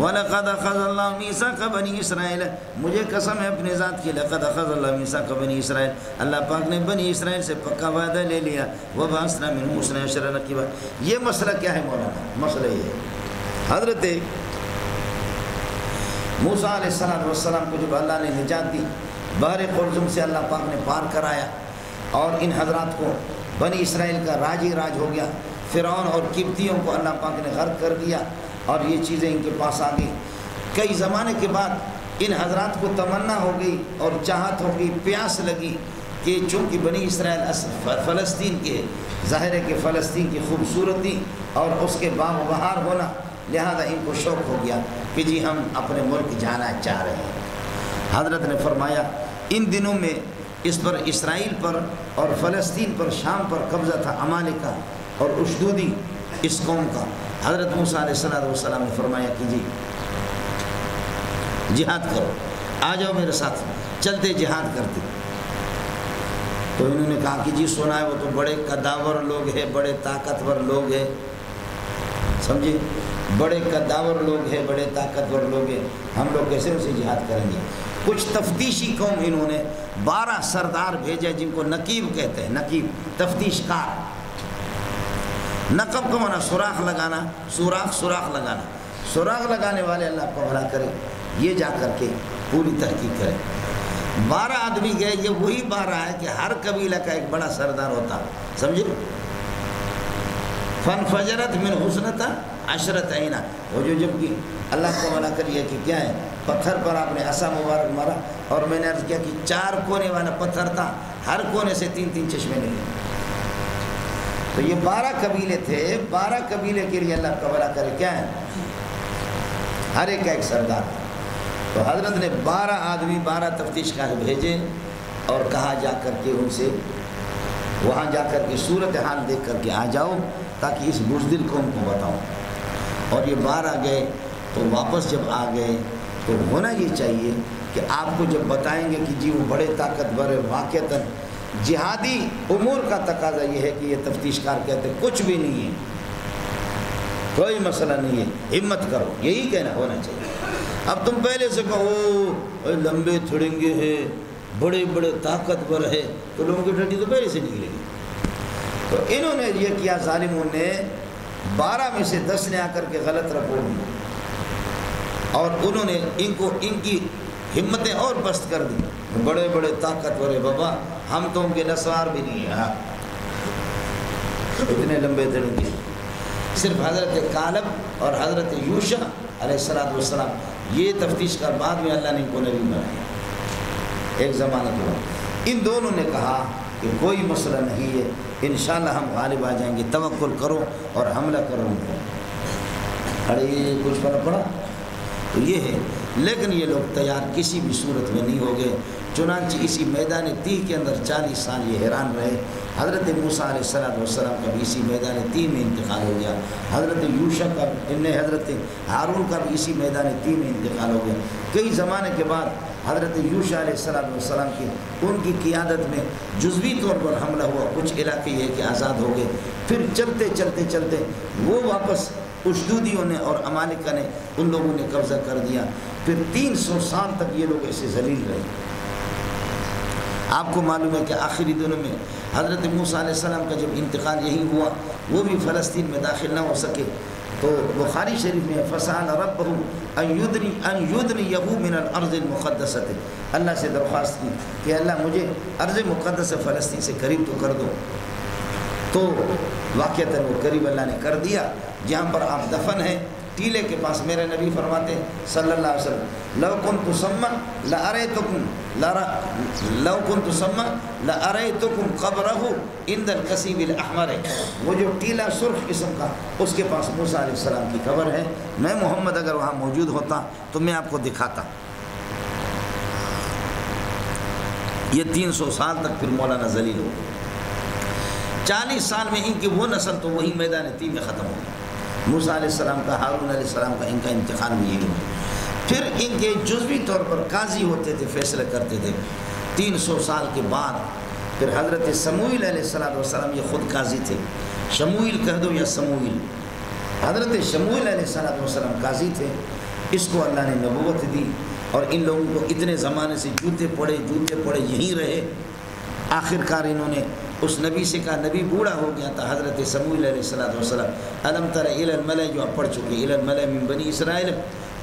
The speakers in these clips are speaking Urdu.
وَلَقَدْ أَخَذَ اللَّهُ مِيثَاقَ بَنِي إِسْرَائِيلَ، مجھے قسم ہے اپنے ذات کی، لَقَدْ أَخَذَ اللَّهُ مِيثَاقَ بَنِي إِسْرَائِيلَ، اللہ پاک نے بنی اسرائیل سے پکا وعدہ لے لیا، وَبَعَثْنَا مِنْهُمْ اثْنَيْ عَشَرَ نَقِيبًا۔ یہ مسئلہ کیا ہے مولانا؟ مسئلہ یہ ہے حضرت موسیٰ علیہ السلام کو جب اللہ نے نجات دی، بحر قلزم سے اللہ پاک نے پار کرایا اور ان حضرات کو بنی اسرائیل کا راج ہی راج ہو گیا، فرعون اور قبطیوں کو اللہ پاک نے غرق کر دیا اور یہ چیزیں ان کے پاس آ گئی۔ کئی زمانے کے بعد ان حضرات کو تمنا ہو گئی اور چاہت ہو گئی، پیاس لگی کہ چونکہ بنی اسرائیل فلسطین کے، ظاہر ہے کہ فلسطین کی خوبصورتی اور اس کے باغ و بہار ہونا، لہذا ان کو شوق ہو گیا کہ جی ہم اپنے ملک جانا چاہ رہے ہیں۔ حضرت نے فرمایا ان دنوں میں اس پر اسرائیل پر اور فلسطین پر، شام پر قبضہ تھا عمالقہ اور اشدودی اس قوم کا۔ حضرت موسیٰ علیہ السلام نے فرمایا کہ جی جہاد کرو، آ جاؤ میرے ساتھ، چلتے جہاد کرتے۔ تو انہوں نے کہا کہ جی سنا ہے وہ تو بڑے قداور لوگ ہیں، بڑے طاقتور لوگ ہیں، سمجھے، بڑے قداور لوگ ہیں، بڑے طاقتور لوگ ہیں، ہم لوگ کیسے اسے جہاد کریں گے؟ کچھ تفتیشی قوم انہوں نے 12 سردار بھیجے جن کو نقیب کہتے ہیں، نقیب تفتیش کار۔ نقب کا معنی سوراخ لگانا، سوراخ لگانا، سوراخ لگانے والے اللہ کو بھلا کرے، یہ جا کر کے پوری تحقیق کرے۔ 12 آدمی گئے، یہ وہی 12 ہے کہ ہر قبیلہ کا ایک بڑا سردار ہوتا، سمجھے؟ فَانْفَجَرَتْ مِنْ حُسْنَتَا عَشْرَةَ عَيْنًا، وہ جو جب کی اللہ کو بھلا کر یہ کہ کیا ہے، پتھر پر آپ نے عصا مبارک مارا اور میں نے عرض کیا کہ 4 کونے والا پتھر تھا، ہر کونے سے 3 چشمے نکلے۔ تو یہ 12 قبیلے تھے، 12 قبیلے کے لیے اللہ کا بھلا کرے کیا ہے، ہر ایک کا ایک سردار۔ تو حضرت نے 12 آدمی 12 تفتیش کار بھیجے اور کہا جا کر کے ان سے وہاں جا کر کے صورتحال دیکھ کر کے آ جاؤ تاکہ اس بزدل قوم کو بتاؤں۔ اور یہ 12 گئے تو واپس جب آ گئے تو ہونا یہ چاہیے کہ آپ کو جب بتائیں گے کہ جی وہ بڑے طاقتور ہے، واقعتاً جہادی امور کا تقاضا یہ ہے کہ یہ تفتیش کار کہتے ہیں کچھ بھی نہیں ہے، کوئی مسئلہ نہیں ہے، ہمت کرو، یہی کہنا ہونا چاہیے۔ اب تم پہلے سے کہو لمبے تھڑنگے ہیں، بڑے بڑے طاقتور ہے، تو لوگوں کی ٹھنڈی تو پہلے سے نکلے گی۔ تو انہوں نے یہ کیا، ظالموں نے 12 میں سے 10 نے آ کر کے غلط رپورٹ دی اور انہوں نے ان کی ہمتیں اور پست کر دی، بڑے بڑے طاقتور ہے بابا، ہم تو ان کے نسوار بھی نہیں ہیں، اتنے لمبے تھڑنگے۔ صرف حضرت کالب اور حضرت یوشع علیہ السلام یہ تفتیش کر بعد میں اللہ نے ان کو نبی بنایا ایک زمانہ کے بعد۔ ان دونوں نے کہا کہ کوئی مسئلہ نہیں ہے، انشاءاللہ ہم غالب آ جائیں گے، توکل کرو اور حملہ کرو ان کو۔ ارے کچھ فرق پڑا تو یہ ہے، لیکن یہ لوگ تیار کسی بھی صورت میں نہیں ہو گئے۔ چنانچہ اسی میدان تیہ کے اندر 40 سال یہ حیران رہے۔ حضرت موسیٰ علیہ السلام کا بھی اسی میدان تیہ میں انتقال ہو گیا، حضرت یوشع کا، حضرت ہارون کا بھی اسی میدان تیہ میں انتقال ہو گیا۔ کئی زمانے کے بعد حضرت یوشع علیہ السلام کی ان کی قیادت میں جزوی طور پر حملہ ہوا، کچھ علاقے یہ کہ آزاد ہو گئے۔ پھر چلتے وہ واپس اشدودیوں نے اور عمالقہ نے ان لوگوں نے قبضہ کر دیا۔ پھر 300 سال تک یہ لوگ ایسے ذلیل رہے۔ آپ کو معلوم ہے کہ آخری دنوں میں حضرت موسیٰ علیہ السلام کا جب انتقال یہی ہوا، وہ بھی فلسطین میں داخل نہ ہو سکے، تو بخاری شریف میں فسأل ربہ ان یدنیہ من الارض المقدسۃ، اللہ سے درخواست کی کہ اللہ مجھے ارض مقدس فلسطین سے قریب تو کر دو۔ تو واقعتاً وہ قریب اللہ نے کر دیا، جہاں پر آپ دفن ہیں ٹیلے کے پاس۔ میرے نبی فرماتے ہیں صلی اللہ علیہ وسلم لو كنت سما لأريتكم قبره عند القصيب الأحمر، وہ جو ٹیلا سرخ قسم کا، اس کے پاس موسیٰ علیہ السلام کی قبر ہے، میں محمد اگر وہاں موجود ہوتا تو میں آپ کو دکھاتا۔ یہ 300 سال تک پھر مولانا ذلیل ہو، 40 سال میں ان کی وہ نسل تو وہی میدان تیہ میں ختم ہو گئی۔ موسیٰ علیہ السلام کا، ہارون علیہ السلام کا، ان کا انتقال بھی یہی ہوا۔ پھر ان کے جزوی طور پر قاضی ہوتے تھے، فیصلہ کرتے تھے۔ 300 سال کے بعد پھر حضرت سموئیل علیہ السلام یہ خود قاضی تھے، شموئیل کہہ دو یا سموئیل، حضرت شموئیل علیہ السلام قاضی تھے۔ اس کو اللہ نے نبوت دی، اور ان لوگوں کو اتنے زمانے سے جوتے پڑے یہیں رہے۔ آخر کار انہوں نے اس نبی سے کہا، نبی بوڑھا ہو گیا تھا، حضرت سموئیل علیہ السلام، الم تر الی الملأ، جو اب پڑھ چکے، الی الملأ من بنی اسرائیل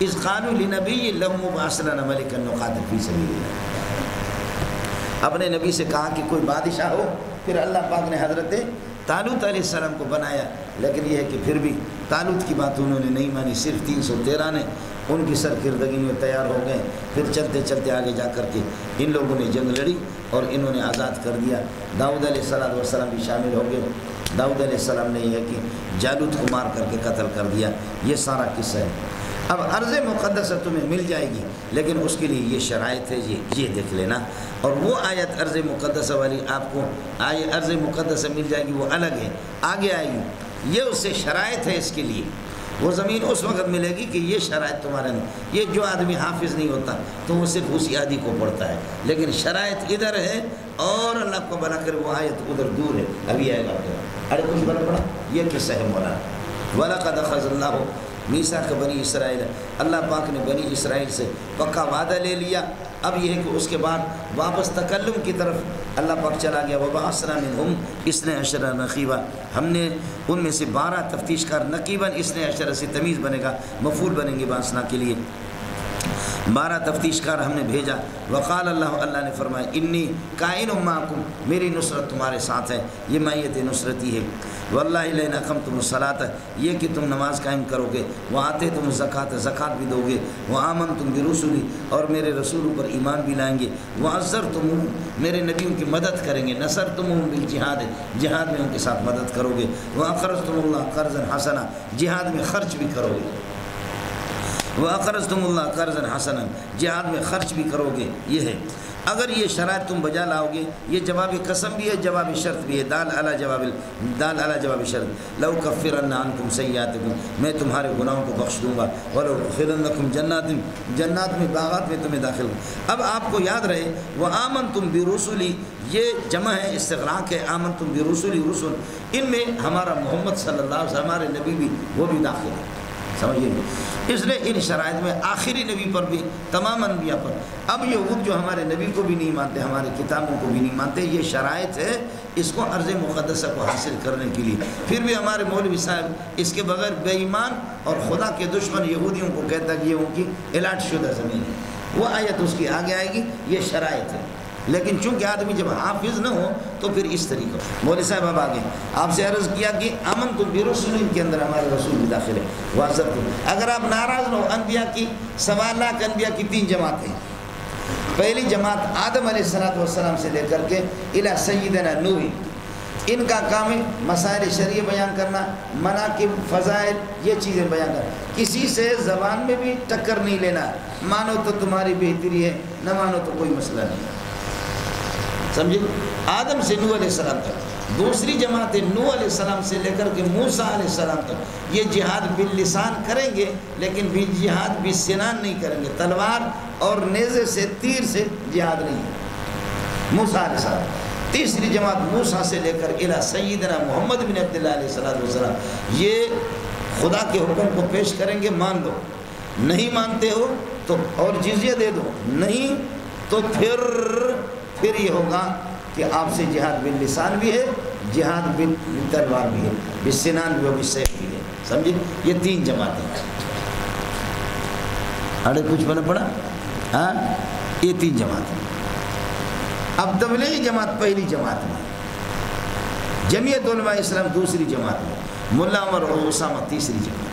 اذ قالوا لنبی لهم ابعث لنا ملکا نقاتل فی سبیل اللہ۔ اپنے نبی سے کہا کہ کوئی بادشاہ ہو۔ پھر اللہ پاک نے حضرت طالوت علیہ السلام کو بنایا، لیکن یہ ہے کہ پھر بھی طالوت کی بات انہوں نے نہیں مانی، صرف 313 نے ان کی سرکردگی میں تیار ہو گئے۔ پھر چلتے چلتے آگے جا کر کے ان لوگوں نے جنگ لڑی اور انہوں نے آزاد کر دیا۔ داؤد علیہ السلام بھی شامل ہو گئے۔ داؤد علیہ السلام نے یہ ہے کہ جالوت کو مار کر کے قتل کر دیا۔ یہ سارا قصہ ہے۔ اب ارض مقدسہ تمہیں مل جائے گی، لیکن اس کے لیے یہ شرائط ہے، یہ دیکھ لینا۔ اور وہ آیت ارض مقدسہ والی آپ کو ارض مقدسہ مل جائے گی، وہ الگ ہے، آگے آئے گی۔ یہ اس سے شرائط ہے اس کے لیے۔ وہ زمین اس وقت ملے گی کہ یہ شرائط تمہارے نہیں۔ یہ جو آدمی حافظ نہیں ہوتا تو وہ صرف اسی آدھی کو پڑھتا ہے، لیکن شرائط ادھر ہے اور اللہ کو بنا کر وہ آیت ادھر دور ہے، ابھی آئے گا۔ ارے کچھ بنا پڑا، یہ قصہ ہے مولانا۔ وَلَقَدْ أَخَذَ اللَّهُ میثاق بنی اسرائیل، اللہ پاک نے بنی اسرائیل سے پکا وعدہ لے لیا۔ اب یہ ہے کہ اس کے بعد واپس تکلم کی طرف اللہ پاک چلا گیا۔ وَبَعَثْنَا مِنْهُمْ 12 نقیبا، ہم نے ان میں سے 12 تفتیش کار، نقیباً 12 سے تمیز بنے گا، مفعول بنیں گے باسنا کے لیے، 12 تفتیش کار ہم نے بھیجا۔ وقال اللہ نے فرمایا، انی کائن معکم، میری نصرت تمہارے ساتھ ہے، یہ مائیت نصرتی ہے۔ واللہ لئن اقمتم الصلاۃ، یہ کہ تم نماز قائم کرو گے، وآتیتم الزکوٰۃ، زکوٰۃ بھی دو گے، وآمنتم برسلی، اور میرے رسولوں پر ایمان بھی لائیں گے، وعزرتموہ، میرے نبیوں کی مدد کریں گے، نصرتموہ بالجہاد، جہاد میں ان کے ساتھ مدد کرو گے، وأقرضتم اللہ قرضا حسنا، جہاد میں خرچ بھی کرو گے، وَأَقْرَضْتُمُ اللَّهَ قَرْضًا حَسَنًا، جہاد میں خرچ بھی کرو گے۔ یہ ہے، اگر یہ شرائط تم بجا لاؤ گے، یہ جواب قسم بھی ہے، جواب شرط بھی ہے، دال علی جواب شرط۔ لَوْ كَفِّرَنَّ عَنْكُمْ سَيِّئَاتِكُمْ، میں تمہارے گناہوں کو بخش دوں گا، وَلَوْأُدْخِلَنَّكُمْ جَنَّاتٍ، جنات میں، باغات میں تمہیں داخل ہوں۔ اب آپ کو یاد رہے، وَآمَنْتُمْ بِرُسُلِي، یہ جمع ہے، استغراق ہے، آمنتم برسلی، رسل، ان میں ہمارا محمد صلی اللہ علیہ وسلم، ہمارے نبی بھی، وہ بھی داخل ہے، سمجھیے۔ اس لیے ان شرائط میں آخری نبی پر بھی، تمام انبیاء پر، اب یہود جو ہمارے نبی کو بھی نہیں مانتے، ہماری کتابوں کو بھی نہیں مانتے، یہ شرائط ہے اس کو ارض مقدسہ کو حاصل کرنے کے لیے۔ پھر بھی ہمارے مولوی صاحب اس کے بغیر بے ایمان اور خدا کے دشمن یہودیوں کو کہتا کہ یہ ان کی الاٹ شدہ زمین ہے، وہ آیت اس کی آگے آئے گی، یہ شرائط ہے۔ لیکن چونکہ آدمی جب حافظ نہ ہو تو پھر اس طریقے مولوی صاحب اب آگے آپ سے عرض کیا کہ آمنتم برسل کے اندر ہمارے رسول بھی داخل ہے، واضح۔ اگر آپ ناراض نہ ہو، انبیاء کی 1.25 لاکھ انبیاء کی 3 جماعتیں، پہلی جماعت آدم علیہ السلام سے لے کر کے الی سیدنا نوح، ان کا کام ہے مسائل شرعی بیان کرنا، مناقب، فضائل، یہ چیزیں بیان کرنا، کسی سے زبان میں بھی ٹکر نہیں لینا، مانو تو تمہاری بہتری ہے، نہ مانو تو کوئی مسئلہ نہیں، سمجھے۔ آدم سے نوح علیہ السلام تک، دوسری جماعت نوح علیہ السلام سے لے کر کے موسیٰ علیہ السلام تک، یہ جہاد باللسان کریں گے، لیکن بھی جہاد بالسنان نہیں کریں گے، تلوار اور نیزے سے، تیر سے جہاد نہیں ہے، موسیٰ علیہ السلام۔ تیسری جماعت موسیٰ سے لے کر الی سیدنا محمد بن عبداللہ علیہ السلام، یہ خدا کے حکم کو پیش کریں گے، مان لو، نہیں مانتے ہو تو اور جزیہ دے دو، نہیں تو پھر یہ ہوگا کہ آپ سے جہاد باللسان بھی ہے، جہاد بالتلوار بھی ہے، بالسنان بھی ہے، بالسیف بھی ہے، سمجھے۔ یہ 3 جماعتیں، اڑے کچھ بنا پڑا، ہاں، یہ 3 جماعتیں۔ اب تبلیغی جماعت پہلی جماعت میں، جمعیت علماء اسلام دوسری جماعت میں، ملا عمر اور اسامہ تیسری جماعت،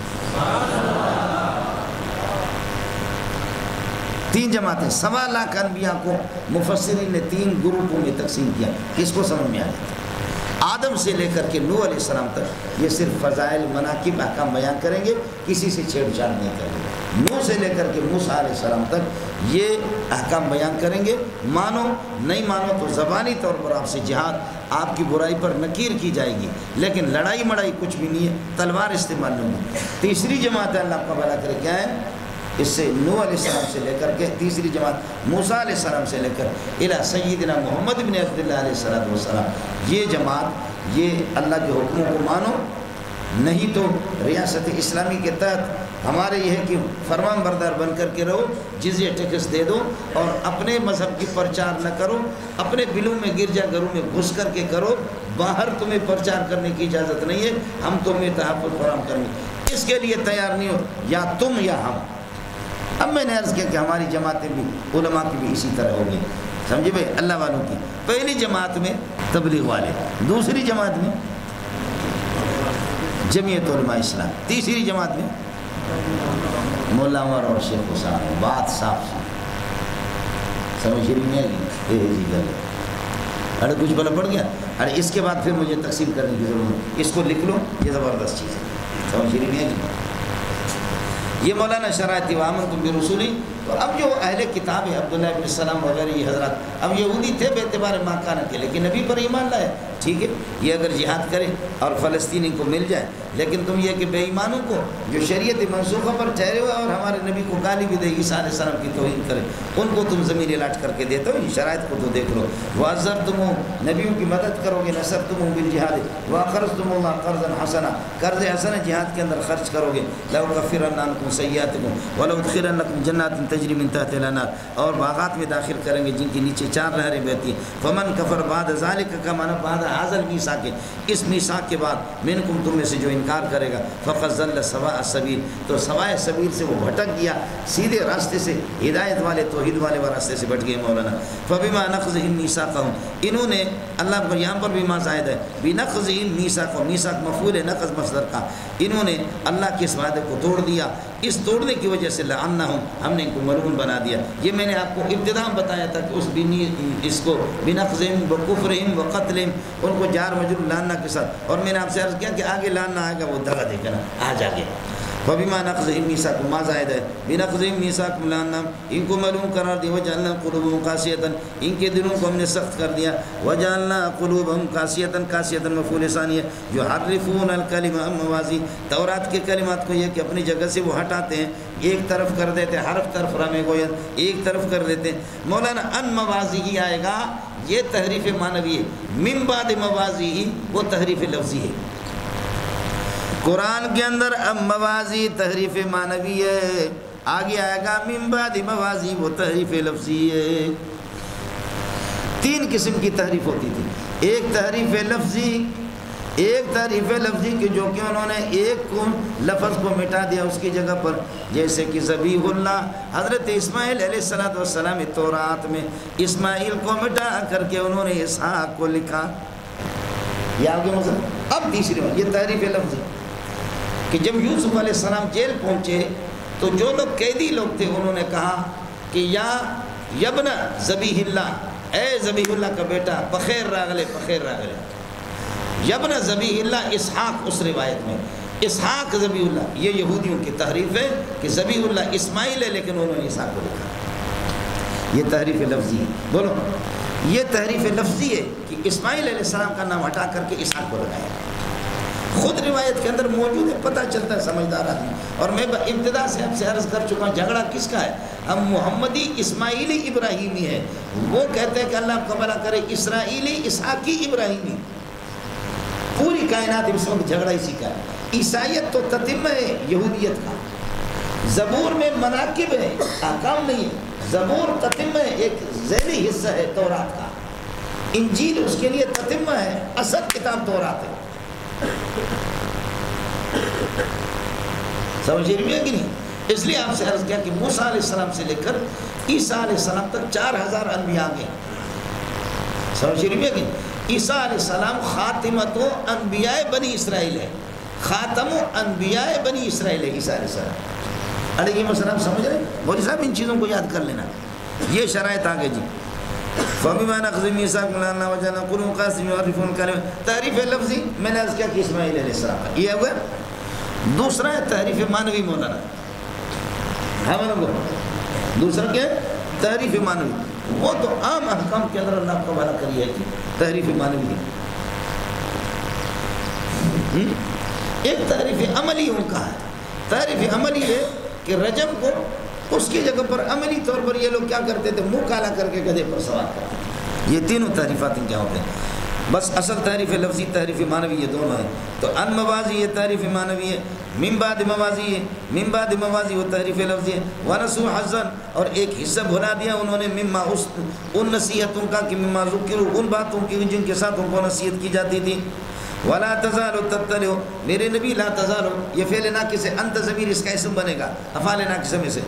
3 جماعتیں۔ 1.25 لاکھ انبیاء کو مفسرین نے 3 گروپوں میں تقسیم کیا، کس کو سمجھ میں آیا؟ آدم سے لے کر کے نوح علیہ السلام تک یہ صرف فضائل، مناقب، احکام بیان کریں گے، کسی سے چھیڑ چھاڑ نہیں کریں گے۔ نوح سے لے کر کے موسیٰ علیہ السلام تک یہ احکام بیان کریں گے، مانو نہیں مانو تو زبانی طور پر آپ سے جہاد، آپ کی برائی پر نکیر کی جائے گی، لیکن لڑائی مڑائی کچھ بھی نہیں ہے، تلوار استعمال نہیں ہوگی۔ تیسری جماعت ہے، اللہ کا بھلا کرے، کیا ہے؟ اس سے نوح علیہ السلام سے لے کر کے تیسری جماعت موسیٰ علیہ السلام سے لے کر الی سیدنا محمد بن عبداللہ علیہ السلام، یہ جماعت، یہ اللہ کے حکموں کو مانو نہیں تو ریاست اسلامی کے تحت ہمارے یہ ہے کہ فرمان بردار بن کر کے رہو، جزیہ ٹیکس دے دو اور اپنے مذہب کی پرچار نہ کرو، اپنے بلوں میں گرجا گھروں میں گھس کر کے کرو، باہر تمہیں پرچار کرنے کی اجازت نہیں ہے، ہم تمہیں تحفظ فراہم کریں گے، اس کے لیے تیار نہیں ہو یا تم یا ہم۔ اب میں نے عرض کیا کہ ہماری جماعتیں بھی علماء کی بھی اسی طرح ہوگی، سمجھے بھائی، اللہ والوں کی پہلی جماعت میں تبلیغ والے، دوسری جماعت میں جمعیت علماء اسلام، تیسری جماعت میں مولا عمر اور شیخ حسین۔ بات صاف سی سمجھ رہی نہیں ہے، ارے کچھ بلا پڑ گیا، ارے اس کے بعد پھر مجھے تقسیم کرنے کی ضرورت، اس کو لکھ لو، یہ زبردست چیز ہے، سمجھ رہی نہیں ہے۔ یہ مولانا شرائط و آمنتم برسولی، تو اب جو اہل کتاب ہے عبداللہ ابن السلام وغیرہ یہ حضرات اب یہودی تھے بے اعتبار ماکانہ کے، لیکن نبی پر ایمان لائے، ٹھیک ہے، یہ اگر جہاد کرے اور فلسطینی کو مل جائے، لیکن تم یہ کہ بے ایمانوں کو جو شریعت منسوخہ پر ٹھہرے ہوئے اور ہمارے نبی کو گالی بھی دے، عیسیٰ علیہ السلام کی توہین کرے، ان کو تم زمین الاٹ کر کے دیتے ہو، ان شرائط کو تو دیکھ لو۔ وَعَزَّرْتُمُ، نبیوں کی مدد کرو گے، نَصَرْتُمُ بِالْجِهَادِ وَأَقْرَضْتُمُ اللَّهَ قَرْضًا حَسَنًا، قرض حسن جہاد کے اندر خرچ کرو گے، لَأُكَفِّرَنَّ عَنكُمْ سَيِّئَاتِكُمْ وَلَأُدْخِلَنَّكُمْ جَنَّاتٍ تَجْرِي مِن تَحْتِهَا الْأَنْهَارُ، اور باغات میں داخل کریں گے جن کے نیچے 4 نہریں بہتی ہیں۔ فَمَنْ كَفَرَ بَعْدَ ذَلِكَ، کا معنی بعد هذا الْمِيثَاقِ، اس میثاق کے بعد، مِنْكُمْ تم میں سے جو انکار کرے گا، فَقَدْ ضَلَّ سَوَاءَ السَّبِيلِ، تو سوائے سبیل سے وہ بھٹک گیا، سیدھے راستے سے، ہدایت والے توحید والے راستے سے بھٹ گئے۔ مولانا فَبِمَا نَقْضِهِمْ مِيثَاقَهُمْ، انہوں نے اللہ پر یہاں پر بھی ما زائد ہے، بِنَقْضِهِمْ مِيثَاقَهُمْ، میثاق مفعول ہے نقض مصدر کا، انہوں نے اللہ کے اس وعدے کو توڑ دیا، اس توڑنے کی وجہ سے لعنہم، ہم نے ان کو ملعون بنا دیا۔ یہ میں نے آپ کو ابتدا میں بتایا تھا کہ اس کو بنقضہم وکفرہم وقتلہم، ان کو جار مجرور لاننا کے ساتھ، اور میں نے آپ سے عرض کیا کہ آگے لاننا آئے گا وہ دغا دے گا نا، آج آگے وَبِمَا نَقْضِهِمْ مِيثَاقَهُمْ ما زائد ہے، بِنَقْضِهِمْ مِيثَاقَهُمْ لَعَنَّاهُمْ، ان کو ملعون قرار دیا، وَجَعَلْنَا قُلُوبَهُمْ قَاسِيَةً، ان کے دلوں کو ہم نے سخت کر دیا، وَجَعَلْنَا قُلُوبَهُمْ قَاسِيَةً، قاسیۃً مفعول ثانی ہے، يُحَرِّفُونَ الْكَلِمَ عَن مَّوَاضِعِهِ، تورات کے کلمات کو یہ کہ اپنی جگہ سے وہ ہٹاتے ہیں، ایک طرف کر دیتے، حرف طرف رمے گوید ایک طرف کر دیتے ہیں۔ مولانا ان مواضعہ آئے گا، یہ تحریف معنوی ہے، من بعد مواضعہ وہ تحریف لفظی ہے۔ قرآن کے اندر اب موازی تحریف معنوی ہے، آگے آئے گا من بعد موازی وہ تحریف لفظی ہے۔ 3 قسم کی تحریف ہوتی تھی، ایک تحریف لفظی، ایک تحریف لفظی کہ جو کہ انہوں نے ایک کو لفظ کو مٹا دیا اس کی جگہ پر، جیسے کہ ذبیح اللہ، حضرت اسماعیل علیہ السلام تورات میں اسماعیل کو مٹا کر کے انہوں نے اسحاق کو لکھا، یہ آپ کے مطلب۔ اب تیسری بات یہ تحریف لفظی کہ جب یوسف علیہ السلام جیل پہنچے تو جو لوگ قیدی لوگ تھے انہوں نے کہا کہ یا یبن ذبیح اللہ، اے ذبیح اللہ کا بیٹا، بخیر راغلے بخیر راغلے، یبن ذبیح اللہ اسحاق، اس روایت میں اسحاق ذبیح اللہ، یہ یہودیوں کی تحریف ہے کہ ذبیح اللہ اسماعیل ہے لیکن انہوں نے اسحاق کو لکھا، یہ تحریف لفظی ہے۔ بولو یہ تحریف لفظی ہے کہ اسماعیل علیہ السلام کا نام ہٹا کر کے اسحاق کو لگایا، خود روایت کے اندر موجود ہے، پتہ چلتا ہے سمجھدار آدمی۔ اور میں ابتدا سے آپ سے عرض کر چکا ہوں جھگڑا کس کا ہے، ہم محمدی اسماعیلی ابراہیمی ہے، وہ کہتے ہیں کہ اللہ آپ کو بھلا کرے اسرائیلی اسحاقی ابراہیمی، پوری کائنات اس وقت جھگڑا اسی کا ہے۔ عیسائیت تو تتمہ ہے یہودیت کا، زبور میں مناقب ہے، احکام نہیں ہے، زبور تتمہ ہے، ایک ذیلی حصہ ہے تورات کا، انجیل اس کے لیے تتمہ ہے، اصل کتاب تورات ہے، سمجھ رہی ہے کہ نہیں؟ اس لیے آپ سے عرض کیا کہ موسیٰ علیہ السلام سے لے کر عیسیٰ علیہ السلام تک 4000 انبیاء گئے، سمجھ رہی ہے کہ نہیں؟ عیسیٰ علیہ السلام خاتمت و انبیاء بنی اسرائیل ہے، خاتم و انبیاء بنی اسرائیل ہے عیسیٰ علیہ السلام۔ ارے یہ مسئلہ آپ سمجھ رہے ہیں مولوی صاحب، ان چیزوں کو یاد کر لینا، یہ شرائط آگے جی۔ فَبِمَا نَقْضِهِمْ مِيثَاقَهُمْ لَعَنَّاهُمْ وَجَعَلْنَا قُلُوبَهُمْ قَاسِيَةً يُحَرِّفُونَ الْكَلِمَ، تحریف لفظی میں نے عرض کیا کہ اسماعیل علیہ السلام کا یہ ہوا۔ دوسرا ہے تحریف معنوی، مولانا ہاں مولانا دوسرا کیا ہے تحریف معنوی، وہ تو عام احکام کے اندر اللہ کو بھلا کری ہے کہ تحریف معنوی ہے۔ ایک تحریف عملی ان کا ہے، تحریف عملی ہے کہ رجب کو اس کی جگہ پر عملی طور پر یہ لوگ کیا کرتے تھے، منہ کالا کر کے گدھے پر سوار کرتے تھے، یہ تینوں تحریفات ان کیا ہوتے ہیں۔ بس اصل تحریف لفظی تحریف معنوی یہ دونوں ہیں. تو ان موازی یہ تحریف معنوی ہے، من بعد موازی ہے، من بعد موازی وہ تحریف لفظی ہے. ونسوا حظا اور ایک حصہ بھلا دیا انہوں نے، مما ان نصیحتوں کا کہ مما ذکروا ان باتوں کی جن کے ساتھ ان کو نصیحت کی جاتی تھی. ولا تزال تطلع میرے نبی، لا تزال یہ فعل ناقص ہے، انت ضمیر اس کا اسم بنے گا افعال ناقصہ میں سے.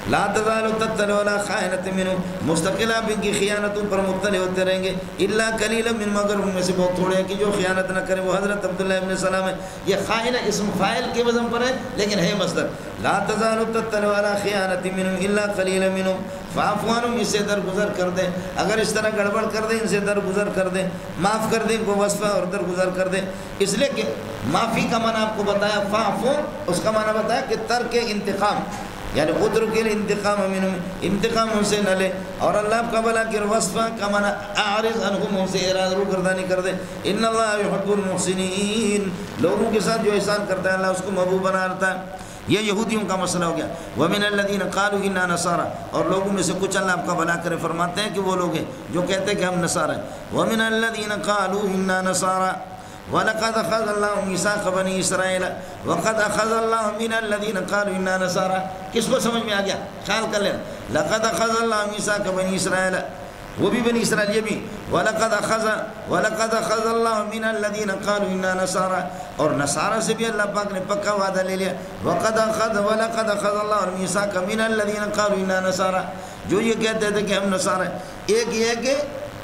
لا تزال تطلع ولا خائنۃ منهم مستقل آپ ان کی خیانتوں پر مطلع ہوتے رہیں گے. الا قلیلا من مگر ان میں سے بہت تھوڑے ہیں کہ جو خیانت نہ کریں. وہ حضرت عبداللہ ابن سلام ہے. یہ خائن اسم فاعل کے وزن پر ہے لیکن ہے مصدر. لا تزال تطلع ولا خیانۃ منهم الا قلیلا منهم فاعف عنهم اس سے درگزر کر دیں. اگر اس طرح گڑبڑ کر دیں ان سے درگزر کر دیں، معاف کر دیں ان کو وصفہ اور درگزر کر دیں. اس لیے کہ معافی کا معنی آپ کو بتایا، فاعف اس کا معنی بتایا کہ ترک انتقام، یعنی اترک الانتقام منهم انتقام ان سے نہ لے. اور اللہ کا بلا کہ وصفہ کا معنی اعرض عنہم ان سے اعراض روگردانی کر دے. ان اللہ یحب المحسنین لوگوں کے ساتھ جو احسان کرتا ہے اللہ اس کو محبوب بنا رہتا ہے. یہ یہودیوں کا مسئلہ ہو گیا. ومن الذین قالوا انا نصارى اور لوگوں میں سے کچھ اللہ آپ کا بھلا کرے فرماتے ہیں کہ وہ لوگ ہیں جو کہتے ہیں کہ ہم نصارى ہیں. ومن الذین قالوا انا نصارى وَلَقَدْ أَخَذَ اللَّهُ مِيثَاقَ بَنِي إِسْرَائِيلَ وَقَدْ أَخَذَ اللَّهُ مِنَ الَّذِينَ قَالُوا إِنَّا نَصَارَى. کس کو سمجھ میں آ گیا؟ خیال کر لینا. لَقَدْ أَخَذَ اللَّهُ مِيثَاقَ بَنِي إِسْرَائِيلَ وہ بھی بنی اسرائیل، یہ بھی وَلَقَدْ أَخَذَ اللَّهُ مِنَ الَّذِينَ قَالُوا إِنَّا نَصَارَى اور نصارہ سے بھی اللہ پاک نے پکا وعدہ لے لیا. وَلَقَدْ أَخَذَ اللَّهُ الْمِيثَاقَ مِنَ الَّذِينَ قَالُوا إِنَّا نَصَارَى جو یہ کہتے تھے کہ ہم نصارى ہیں. ایک یہ ہے کہ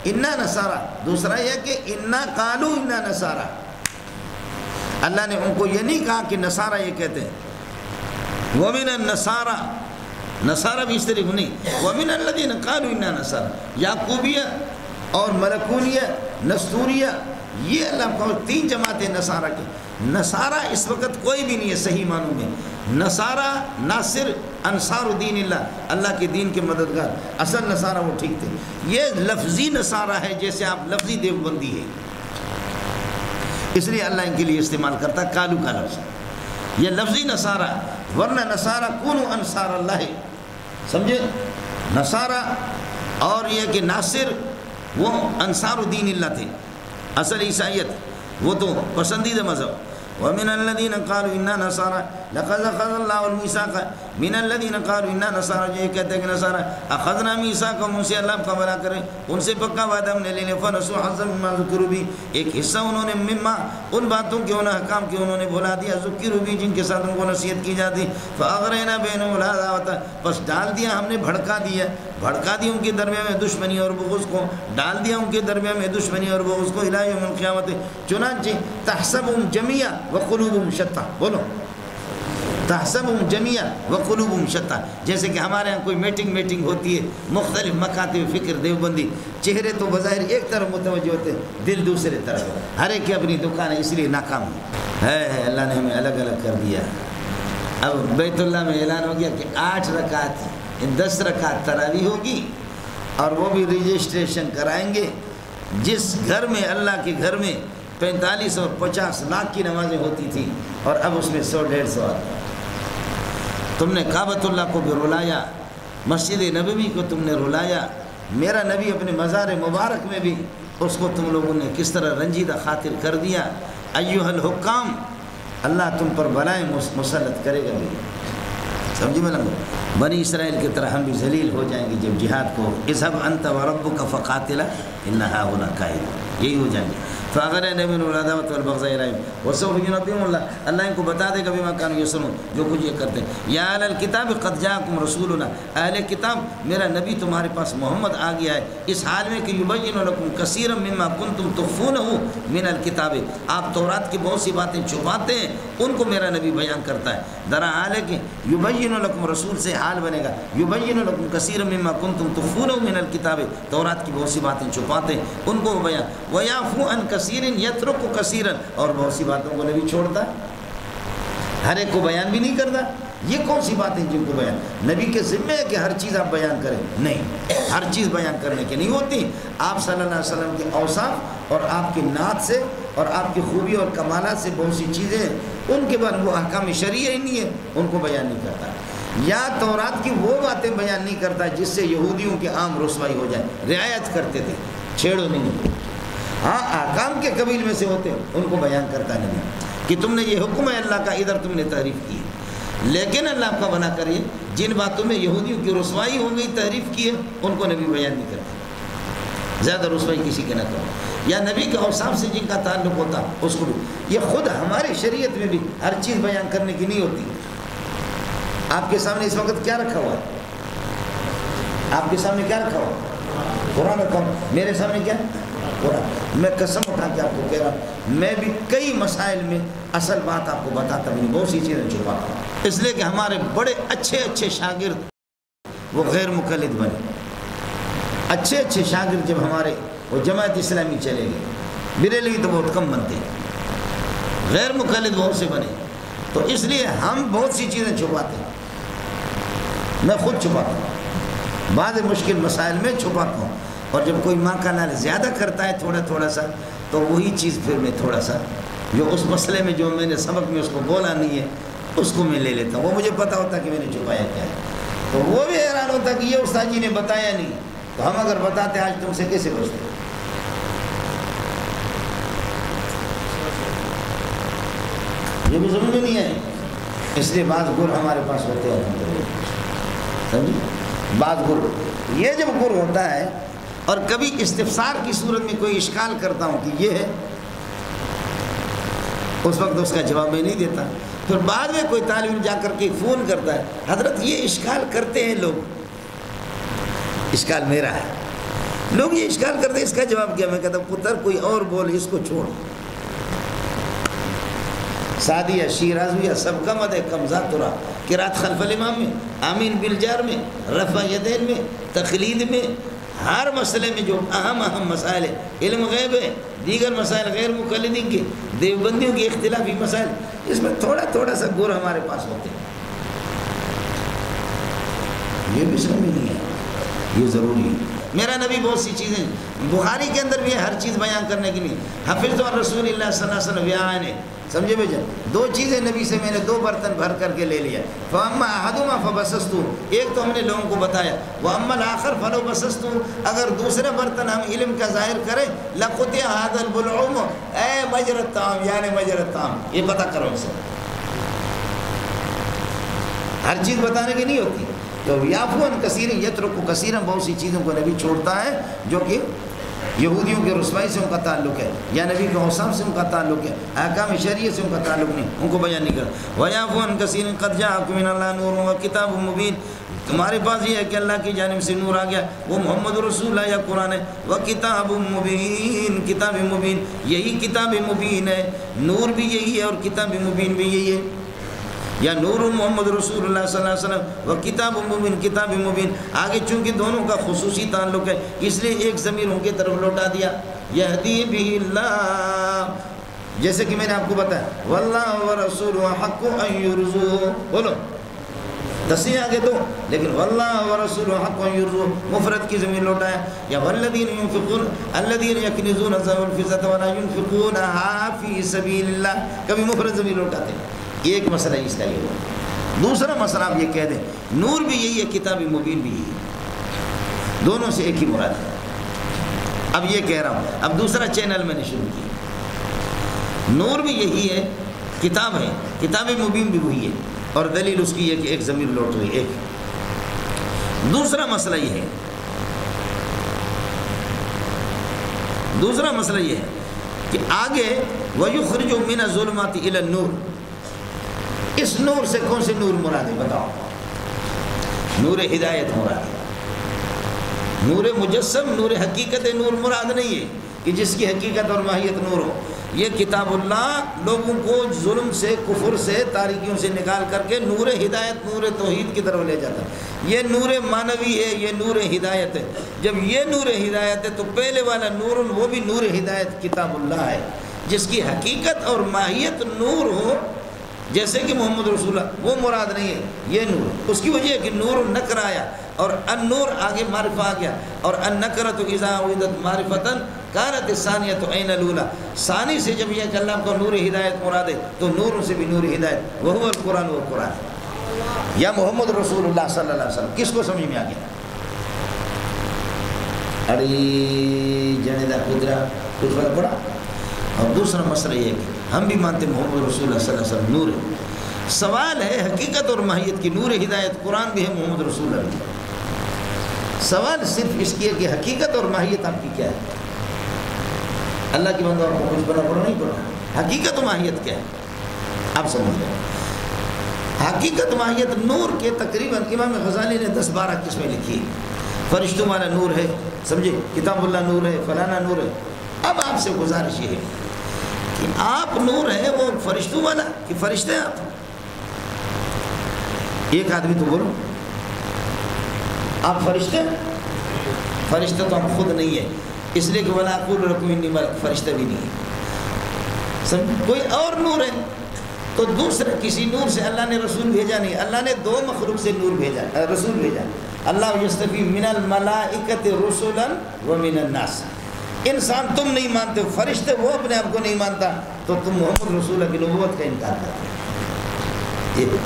اِنَّا نَصَارَى، دوسرا یہ کہ اِنَّا قَالُوا إِنَّا نَصَارَى. اللہ نے ان کو یہ نہیں کہا کہ نصارہ یہ کہتے ہیں. وَمِنَ النَّصَارَى نصارہ بھی اس طرح نہیں. وَمِنَ الَّذِينَ قَالُوا إِنَّا نَصَارَى یعقوبیہ اور ملکونیہ نستوریہ یہ اللہ کو تین جماعتیں نصارہ کی. نصارہ اس وقت کوئی بھی نہیں ہے صحیح معنوں میں. نصارہ ناصر انصار دین اللہ، اللہ کے دین کے مددگار. اصل نصارہ وہ ٹھیک تھے. یہ لفظی نصارہ ہے جیسے آپ لفظی دیوبندی ہے، اس لیے اللہ ان کے لیے استعمال کرتا کالو کا لفظ. یہ لفظی نصارہ، ورنہ نصارہ کونوا انصار اللہ، سمجھے؟ نصارہ اور یہ کہ ناصر وہ انصار دین اللہ تھے. اصل عیسائیت وہ تو پسندیدہ مذہب. ومن الذين قالوا إنا نصارى لقد أخذ الله الميثاق من الذين قالوا إنا نصارى جو کہتے ہیں کہ نصارى اخذنا ميثاقهم ان سے اللہ کا بھلا کرے ان سے پکا وعدہ ہم نے لے لیا. فنسوا حظا مما ذكروا به ایک حصہ انہوں نے مما ان باتوں کے انہیں احکام کے انہوں نے بھلا دیا ذکروا به جن کے ساتھ ان کو نصیحت کی جاتی. فاغرينا بينهم العداوة بس ڈال دیا ہم نے بھڑکا دیا ان کے درمیان میں دشمنی اور بغض کو، ڈال دیا ان کے درمیان میں دشمنی اور بغض کو الی یوم القیامت. چنانچہ تحسبهم جميعا وقلوبهم شتى بولو تحسبهم جميعا وقلوبهم شتى جیسے کہ ہمارے یہاں کوئی میٹنگ ہوتی ہے مختلف مکاتب فکر دیوبندی، چہرے تو بظاہر ایک طرف متوجہ ہوتے ہیں دل دوسرے طرف. ہر ایک کی اپنی دکان ہے اس لیے ناکام ہے. اللہ نے ہمیں الگ الگ کر دیا. اب بیت اللہ میں اعلان ہو گیا کہ 8 رکعت 10 رکعت تراویح ہوگی اور وہ بھی رجسٹریشن کرائیں گے. جس گھر میں اللہ کے گھر میں 45 اور 50 لاکھ کی نمازیں ہوتی تھیں اور اب اس میں 100-150 آتی. تم نے کعبۃ اللہ کو بھی رلایا، مسجد نبوی کو تم نے رلایا. میرا نبی اپنے مزار مبارک میں بھی اس کو تم لوگوں نے کس طرح رنجیدہ خاطر کر دیا. ایھا الحکام اللہ تم پر بلائیں مسلط کرے گا. بھی سمجھی میں لگو بنی اسرائیل کی طرح ہم بھی ذلیل ہو جائیں گے جب جہاد کو. اذهب انت وربك فقاتلا ان هؤلاء قاعدون یہی ہو جائیں گے. فاغرنا بينهم العداوة والبغضاء إلى وسوف ينبئهم الله اللہ ان کو بتا دے گا بما كانوا يصنعون جو کچھ یہ کرتے ہیں. یا اہل الکتاب قد جاءكم رسولنا اہل کتاب میرا نبی تمہارے پاس محمد آ گیا ہے اس حال میں کہ يبين لكم كثيرا مما كنتم تخفونه من الكتاب آپ تورات کی بہت سی باتیں چھپاتے ہیں ان کو میرا نبی بیان کرتا ہے. درا حال ہے کہ يبين لكم رسول سے حال بنے گا يبين لكم كثيرا مما كنتم تخفونه من الكتاب تورات کی بہت سی باتیں چھپاتے ہیں ان کو بیان. ويعفو عن کثیرن یترک کثیرن اور بہت سی باتوں کو نبی چھوڑتا ہر ایک کو بیان بھی نہیں کرتا. یہ کون سی باتیں جن کو بیان نبی کے ذمہ ہے کہ ہر چیز آپ بیان کریں؟ نہیں، ہر چیز بیان کرنے کی نہیں ہوتی. آپ صلی اللہ علیہ وسلم کے اوصاف اور آپ کی نعت سے اور آپ کی خوبی اور کمالات سے بہت سی چیزیں ہیں ان کے بعد وہ احکام شرعیہ ہی نہیں ہے ان کو بیان نہیں کرتا. یا تورات کی وہ باتیں بیان نہیں کرتا جس سے یہودیوں کی عام رسوائی ہو جائے. رعایت کرتے تھے، چھیڑو نہیں. ہاں احکام کے قبیل میں سے ہوتے ہیں ان کو بیان کرتا نہیں کہ تم نے یہ حکم ہے اللہ کا ادھر تم نے تحریف کی ہے، لیکن اللہ آپ کا بنا کریے جن باتوں میں یہودیوں کی رسوائی ہو گئی تحریف کی ہے ان کو نبی بیان نہیں کرتے، زیادہ رسوائی کسی کے نہ کرو، یا نبی کے اوصاف سے جن کا تعلق ہوتا اس کو بھی، یہ خود ہماری شریعت میں بھی ہر چیز بیان کرنے کی نہیں ہوتی۔ آپ کے سامنے اس وقت کیا رکھا ہوا ہے؟ آپ کے سامنے کیا رکھا ہوا ہے؟ قرآن رکھا ہوا، میرے سامنے کیا قرآن۔ میں قسم اٹھا کے آپ کو کہہ رہا ہوں، میں بھی کئی مسائل میں اصل بات آپ کو بتاتا بھی نہیں، بہت سی چیزیں چھپاتا ہوں، اس لیے کہ ہمارے بڑے اچھے اچھے شاگرد وہ غیر مقلد بنے، اچھے اچھے شاگرد جب ہمارے وہ جماعت اسلامی چلے گئے، بریلوی تو بہت کم بنتے ہیں، غیر مقلد بہت سے بنے، تو اس لیے ہم بہت سی چیزیں چھپاتے ہیں، میں خود چھپاتا ہوں، بعض مشکل مسائل میں چھپاتا ہوں، اور جب کوئی ماں کا نال زیادہ کرتا ہے تھوڑا سا تو وہی چیز پھر میں تھوڑا سا جو اس مسئلے میں جو میں نے سبق میں اس کو بولا نہیں ہے اس کو میں لے لیتا ہوں، وہ مجھے پتہ ہوتا کہ میں نے چھپایا کیا ہے، تو وہ بھی حیران ہوتا کہ یہ استاد جی نے بتایا نہیں، تو ہم اگر بتاتے آج تم سے کیسے بچتے؟ یہ بھی ضروری نہیں ہے، اس لیے بعض گر ہمارے پاس ہوتے ہیں، سمجھے؟ بعض گر یہ جب گر ہوتا ہے اور کبھی استفسار کی صورت میں کوئی اشکال کرتا ہوں کہ یہ ہے، اس وقت اس کا جواب میں نہیں دیتا، پھر بعد میں کوئی طالب علم جا کر کے فون کرتا ہے، حضرت یہ اشکال کرتے ہیں لوگ، اشکال میرا ہے، لوگ یہ اشکال کرتے ہیں، اس کا جواب کیا؟ میں کہتا ہوں پتر کوئی اور بول، اس کو چھوڑ، سعدیہ شیرازیہ سب کا مد ہے، کم ذات رہا، قرات خلف الامام میں، آمین بالجار میں، رفع یدین میں، تقلید میں، ہر مسئلے میں جو اہم مسائل ہیں، علم غیب ہے، دیگر مسائل غیر مقلدین کے، دیوبندیوں کے اختلافی مسائل، اس میں تھوڑا سا گر ہمارے پاس ہوتے ہیں، یہ بھی سمجھ نہیں ہے، یہ ضروری ہے۔ میرا نبی بہت سی چیزیں بخاری کے اندر بھی ہے، ہر چیز بیان کرنے کی نہیں، حفظ عن رسول اللہ صلی اللہ علیہ وسلم بیان ہے، سمجھے بھائی جان؟ دو چیزیں نبی سے میں نے 2 برتن بھر کر کے لے لیا، فَأَمَّا أَحَدُمَا فَبَسَسْتُ، ایک تو ہم نے لوگوں کو بتایا، وَأَمَّا الْآخَرْ فَلَوْ بَسَسْتُ، اگر دوسرے برتن ہم علم کا ظاہر کریں، لَقُطِعَ هَذَا الْبُلْعُمُ اے مجرى الطعام، یعنی مجرى الطعام، یہ پتہ کرو ان سے، ہر چیز بتانے کی نہیں ہوتی، تو یعفو عن کثیر یترک کثیرا، بہت سی چیزوں کو نبی چھوڑتا ہے جو کہ یہودیوں کے رسوائی سے ان کا تعلق ہے، یا نبی کے اوصاف سے ان کا تعلق ہے، احکام شریعت سے ان کا تعلق نہیں، ان کو بیان نہیں کرتا۔ وَيَعْفُو عَنْ كَثِيرٍ قَدْ جَاءَكُم مِّنَ اللَّهِ نُورٌ وَكِتَابٌ مُّبِينٌ، تمہارے پاس یہ ہے کہ اللہ کی جانب سے نور آ گیا، وہ محمد رسول اللہ یا قرآن ہے، وَكِتَابٌ مُّبِينٌ، کتاب مبین، یہی کتاب مبین ہے، نور بھی یہی ہے اور کتاب مبین بھی یہی ہے، یا نور محمد رسول اللہ صلی اللہ علیہ وسلم و کتاب مبین، کتاب مبین، آگے چونکہ دونوں کا خصوصی تعلق ہے اس لیے ایک ضمیر ان کی طرف لوٹا دیا، یہدی بہ اللہ، جیسے کہ میں نے آپ کو بتایا، واللہ ورسولہ حق ان یرضوہ، بولو تصریح آگے دو، لیکن واللہ ورسولہ حق ان یرضوہ مفرد کی ضمیر لوٹایا، یا والذین ينفقون الذین یکنزون الذهب والفضة ولا ينفقونها فی سبیل اللہ، کبھی مفرد ضمیر لوٹاتے ہیں، ایک مسئلہ اس کا یہ ہوا۔ دوسرا مسئلہ آپ یہ کہہ دیں نور بھی یہی ہے، کتاب مبین بھی یہی ہے، دونوں سے ایک ہی مراد ہے۔ اب یہ کہہ رہا ہوں، اب دوسرا چینل میں نے شروع کیا، نور بھی یہی ہے، کتاب ہے، کتاب مبین بھی وہی ہے، اور دلیل اس کی ہے کہ ایک ضمیر لوٹ ہوئی ایک۔ دوسرا مسئلہ یہ ہے، دوسرا مسئلہ یہ ہے کہ آگے وَيُخْرِجُ مِنَ الظُّلُمَاتِ إِلَى النُّورِ، اس نور سے کون سے نور مراد ہے بتاؤ؟ نور ہدایت مراد ہے، نور مجسم، نور حقیقت نور مراد نہیں ہے کہ جس کی حقیقت اور ماہیت نور ہو، یہ کتاب اللہ لوگوں کو ظلم سے، کفر سے، تاریکیوں سے نکال کر کے نور ہدایت، نور توحید کی طرف لے جاتا ہے، یہ نور معنوی ہے، یہ نور ہدایت ہے۔ جب یہ نور ہدایت ہے تو پہلے والا نور، وہ بھی نور ہدایت کتاب اللہ ہے، جس کی حقیقت اور ماہیت نور ہو، جیسے کہ محمد رسول اللہ، وہ مراد نہیں ہے، یہ نور، اس کی وجہ ہے کہ نور نکر آیا اور النور آگے معرفہ آ گیا، اور النکرۃ اذا عودت معرفۃ کانت الثانیۃ عین الاولی، ثانی سے جب یہ کہ اللہ کو نور ہدایت مراد ہے تو نور سے بھی نور ہدایت، وہو القرآن، وہ قرآن یا محمد رسول اللہ صلی اللہ علیہ وسلم۔ کس کو سمجھ میں آ گیا؟ اڑی جنے دا قدرہ کچھ فرق پڑا؟ اور دوسرا مسئلہ یہ ہے کہ ہم بھی مانتے محمد رسول اللہ صلی اللہ علیہ وسلم نور ہے. سوال ہے حقیقت اور ماہیت کی. نور ہدایت قرآن بھی ہے، محمد رسول اللہ بھی. سوال صرف اس کی ہے کہ حقیقت اور ماہیت آپ کی کیا ہے. اللہ کی بندوں آپ کو کچھ بڑا پڑھا نہیں پڑھا. حقیقت و ماہیت کیا ہے آپ سمجھ لیں. حقیقت ماہیت نور کے تقریباً امام غزالی نے 10-12 قسمیں لکھی. فرشتوں والا نور ہے، سمجھے، کتاب اللہ نور ہے، فلانا نور ہے. اب آپ سے گزارش یہ ہے کہ آپ نور ہیں وہ فرشتوں والا کہ فرشتے ہیں آپ؟ ایک آدمی تو بولو آپ فرشتے ہیں؟ فرشتے تو ہم خود نہیں ہیں، اس لیے کہ وَلَا أَقُولُ لَكُمْ إِنِّي مَلَكٌ، فرشتے بھی نہیں ہیں. سمجھ، کوئی اور نور ہے تو دوسرے کسی نور سے اللہ نے رسول بھیجا نہیں. اللہ نے 2 مخلوق سے نور بھیجا، رسول بھیجا. اللہ یستفی من الملائکۃ رسلا ومن الناس. انسان تم نہیں مانتے، فرشتے وہ اپنے آپ کو نہیں مانتا، تو تم محمد رسول اللہ کی نبوت کا انکار کرتے ہو.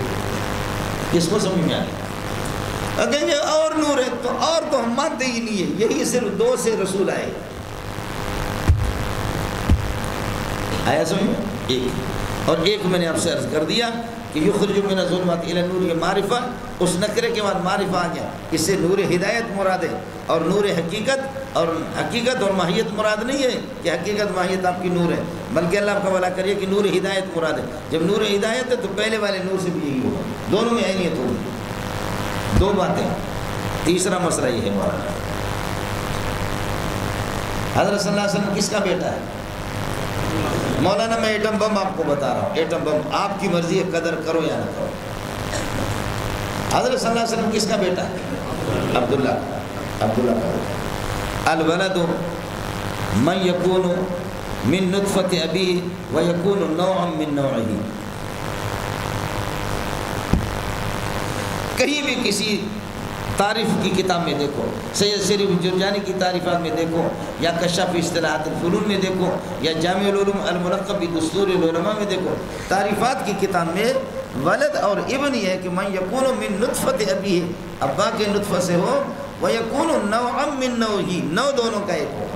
کس کو سمجھ میں آ گیا؟ اگر یہ اور نور ہے تو ہم مانتے ہی نہیں ہے. یہی صرف 2 سے رسول آئے. آیا سمجھ میں؟ ایک اور ایک میں نے آپ سے عرض کر دیا کہ یخرج من الظلمات الی النور، یہ معرفہ، اس نکرے کے بعد معرفہ آ گیا. اس سے نور ہدایت مراد ہے اور نور حقیقت اور ماہیت مراد نہیں ہے کہ حقیقت ماہیت آپ کی نور ہے، بلکہ اللہ آپ کا بھلا کریے کہ نور ہدایت مراد ہے. جب نور ہدایت ہے تو پہلے والے نور سے بھی یہی ہوگا. دونوں میں اہمیت ہوگی. 2 باتیں. تیسرا مسئلہ یہ ہے مولانا، حضرت صلی اللہ علیہ وسلم کس کا بیٹا ہے؟ مولانا میں ایٹم بم آپ کو بتا رہا ہوں. ایٹم بم آپ کی مرضی ہے، قدر کرو یا نہ کرو. حضرت صلی اللہ علیہ وسلم کس کا بیٹا ہے؟ عبداللہ کا بیٹا. الولد من یکون من نطفت ابیہ ویکون نوعا من نوعہ. کہیں بھی کسی تعریف کی کتاب میں دیکھو، سید شریف جرجانی کی تعریفات میں دیکھو، یا کشف اصطلاحات الفنون میں دیکھو، یا جامع العلوم الملقب بدستور العلماء میں دیکھو، تعریفات کی کتاب میں ولد اور ابن یہ ہے کہ من یکون من نطفت ابیہ، ابا کے نطفہ سے ہو، ویکون نوعا من نوعہ، نوع دونوں کا ایک ہو.